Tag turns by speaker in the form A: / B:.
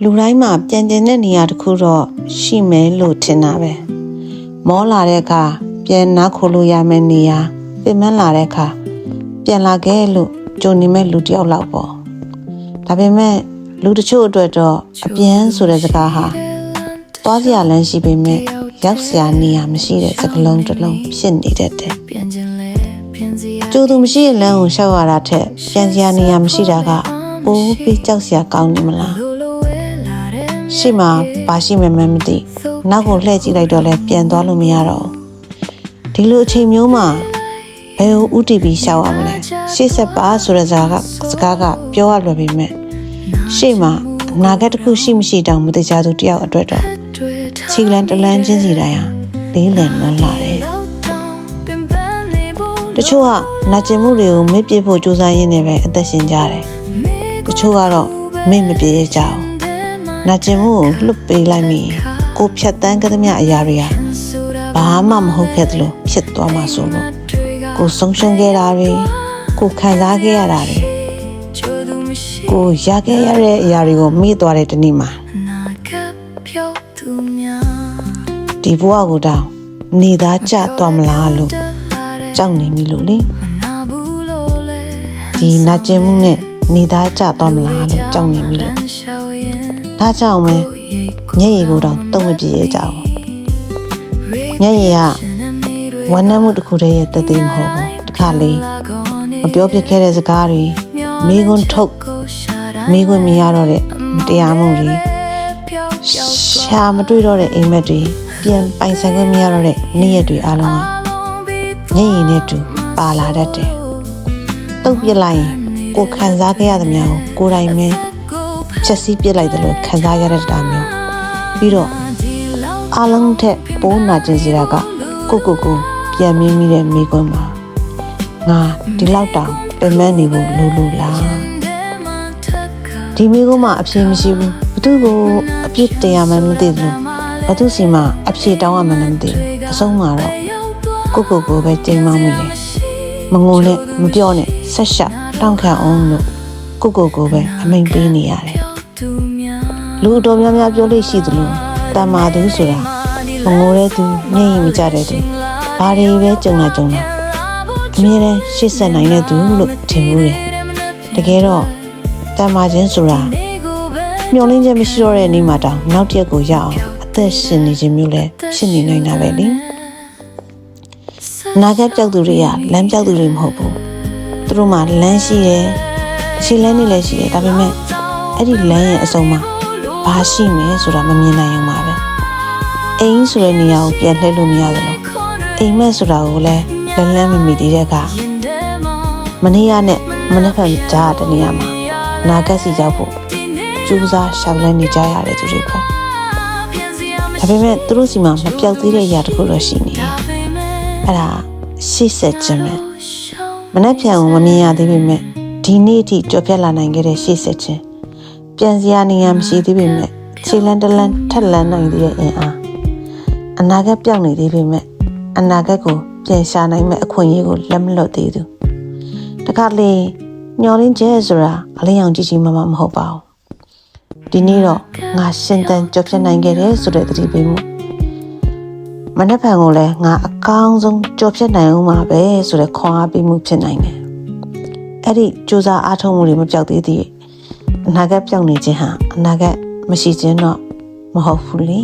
A: လူတိုင်းမှာပြန်ကျင်တဲ့နေရာတစ်ခုတော့ရှိမယ်လို့ထင်တာပဲမောလာတဲ့အခါပြန်နားခိုလို့ရမယ့်နေရာပြင်မလာတဲ့အခါပြန်လာခဲ့လို့ကြုံနေမဲ့လူတယောက်လောက်ပေါ့ဒါပေမဲ့လူတချို့အတွက်တော့အပြန်ဆိုတဲ့စကားဟာသွားစရာလမ်းရှိပေမဲ့ရောက်စရာနေရာမရှိတဲ့စကားလုံးတစ်လုံးဖြစ်နေတတ်တယ်ကျိုးသူမရှိတဲ့လမ်းကိုရှောက်ရတာထက်ပြန်စရာနေရာမရှိတာကပိုပြီးကြောက်စရာကောင်းနေမလားရှိမှပါရှိမှမသိနောက်ကိုလှည့်ကြည့်လိုက်တော့လဲပြန်သွားလို့မရတော့ဒီလိုအချိန်မျိုးမှာဘယ်ကိုဥတီပြီးရှောက်ရမလဲရှေ့ဆက်ပါဆိုတဲ့စကားကပြောရလွယ်ပေမဲ့ရှေ့မှာအနာဂတ်တစ်ခုရှိမရှိတောင်မသိကြသူတယောက်အတွက်တော့ခြေလမ်းတလန်းချင်းစီတိုင်းဟာလေးလံလွန်လာတယ်တချို့ကနာကျင်မှုတွေကိုမေ့ပြဖို့ကြိုးစားရင်းနဲ့ပဲအသက်ရှင်ကြတယ်တချို့ကတော့မေ့မပြေကြဘူးနာကျင်မှုကိုလှုပ်ပေးလိုက်မိကိုဖြတ်တန်းကြသမျှအရာတွေကဘာမှမဟုတ်ခဲ့သလိုဖြစ်သွားမှာဆိုလို့ကိုဆုံးရှုံးခဲ့တာတွေကိုခံစားခဲ့ရတာတွေကိုရခဲ့ရတဲ့အရာတွေကိုမေ့သွားတဲ့တနေ့မှာဒီဘဝကိုတောင်နေသားကျသွားမလားလို့ကြောက်နေပြီလို့လေဒီနာကျင်မှုနဲ့နေသားကျသွားမလားလို့ကြောက်နေပြီလို့ဒါကြောင့်ပဲညရည်ကိုတောင်တုံ့မပြေကြအောင်ညရည်ကဝမ်းနည်းမှုတစ်ခုတည်းရဲ့တသက်မဟုတ်ဘူးတခါလေမပြောပြခဲ့တဲ့စကားတွေမိကွန်းထုတ်မိကွန်းမရတော့တဲ့တရားမှုတွေရှာမတွေ့တော့တဲ့အိမ်မက်တွေပြန်ပိုင်ဆိုင်ခွင့်မရတော့တဲ့နေ့ရက်တွေအားလုံးကညရည်နဲ့တူပါလာတတ်တယ်တုတ်ပြလိုက်ရင်ကိုခံစားခဲ့ရသမျှကိုယ်တိုင်ပဲချက်စီးပြစ်လိုက်တယ်လို့ခံစားရတဲ့တာမျိုးပြီးတော့အားလုံးထက်ပိုးနာကျင်စရာကကိုပြန်မင်းမိတဲ့မိကွန်းမှာငါဒီလောက်တောင်ပြင်မနေဖို့လိုလားဒီမိကွန်းမှာအဖြေမရှိဘူးဘသူကိုအပြစ်တင်ရမှန်းမသိဘူးဘသူစီမှာအဖြေတောင်းရမှန်းမသိဘူးအဆုံးမှာတော့ကိုပဲတိမ်မောင်းမိတယ်မငိုနဲ့မပြောနဲ့ဆက်ရှတောင်းခံအောင်လို့ကိုပဲအမိန်ပေးနေရတယ်လူတော်များများပြောလို့ရှိသလိုတမ္မာသူဆိုတာမငိုတဲ့သူညင်ရင်မကြတဲ့သူဘာတွေပဲကြုံတာအမြဲတမ်းရှေ့ဆက်နိုင်တဲ့သူလို့ထင်မှုတယ်တကယ်တော့တမ္မာခြင်းဆိုတာမျောလင်းချက်မရှိတော့တဲ့နေ့မှတောင်နောက်တစ်ရက်ကိုရအောင်အသက်ရှင်နေခြင်းမျိုးလဲဖြစ်နေနိုင်တာပဲလေနာဂတ်ပြောက်သူတွေကလမ်းပြောက်သူတွေမဟုတ်ဘူးသူတို့မှလမ်းရှိတယ်ခြေလမ်းနေလည်းရှိတယ်ဒါပေမဲ့အဲ့ဒီလမ်းရဲ့အစုံမှာဘာရှိမယ်ဆိုတာမမြင်နိုင်အောင်ပါပဲအိမ်ဆိုတဲ့နေရာကိုပြန်လှည့်လို့မရသလိုအိမ်မက်ဆိုတာကိုလည်းလမ်းမမီသေးတဲ့အခါမနေ့ကနဲ့မနေ့ကကြားတဲ့နေရာမှာနာဂတ်စီရောက်ဖို့ကြိုးစားရှောက်လန်းနေကြရတဲ့သူတွေပေါ့ဒါပေမဲ့သူတို့စီမှာမပြောက်သေးတဲ့အရာတခုတော့ရှိနေတယ်အဲ့ဒါရှေ့ဆက်ခြင်းပဲမနေ့ပြန်ကိုမမြင်ရသေးပေမဲ့ဒီနေ့အထိကြော်ဖြတ်လာနိုင်ခဲ့တဲ့ရှေ့ဆက်ခြင်းပြန်စရာနေရာမရှိသေးပေမဲ့ခြေလန်းတလန်းထက်လန်းနိုင်သေးတဲ့အင်အားအနာဂတ်ပြောင်းနေသေးပေမဲ့အနာဂတ်ကိုပြန်ရှာနိုင်မဲ့အခွင့်အရေးကိုလက်မလွတ်သေးသူတခါလေညှော်လင်းကျဲဆိုတာအလင်းရောင်ကြီးမဟုတ်ပါဘူးဒီနေ့တော့ငါရှင်သန်ကြော်ဖြတ်နိုင်ခဲ့တယ်ဆိုတဲ့သတိပေးမှုမနေ့ကကိုလည်းငါအကောင်းဆုံးကြော်ဖြတ်နိုင်အောင်ပါပဲဆိုတဲ့ခွန်အားပေးမှုဖြစ်နိုင်တယ်အဲ့ဒီစူးစမ်းအားထုတ်မှုတွေမပြောက်သေးသေးအနာဂတ်ပြောင်းနေခြင်းဟာအနာဂတ်မရှိခြင်းတော့မဟုတ်ဘူးလေ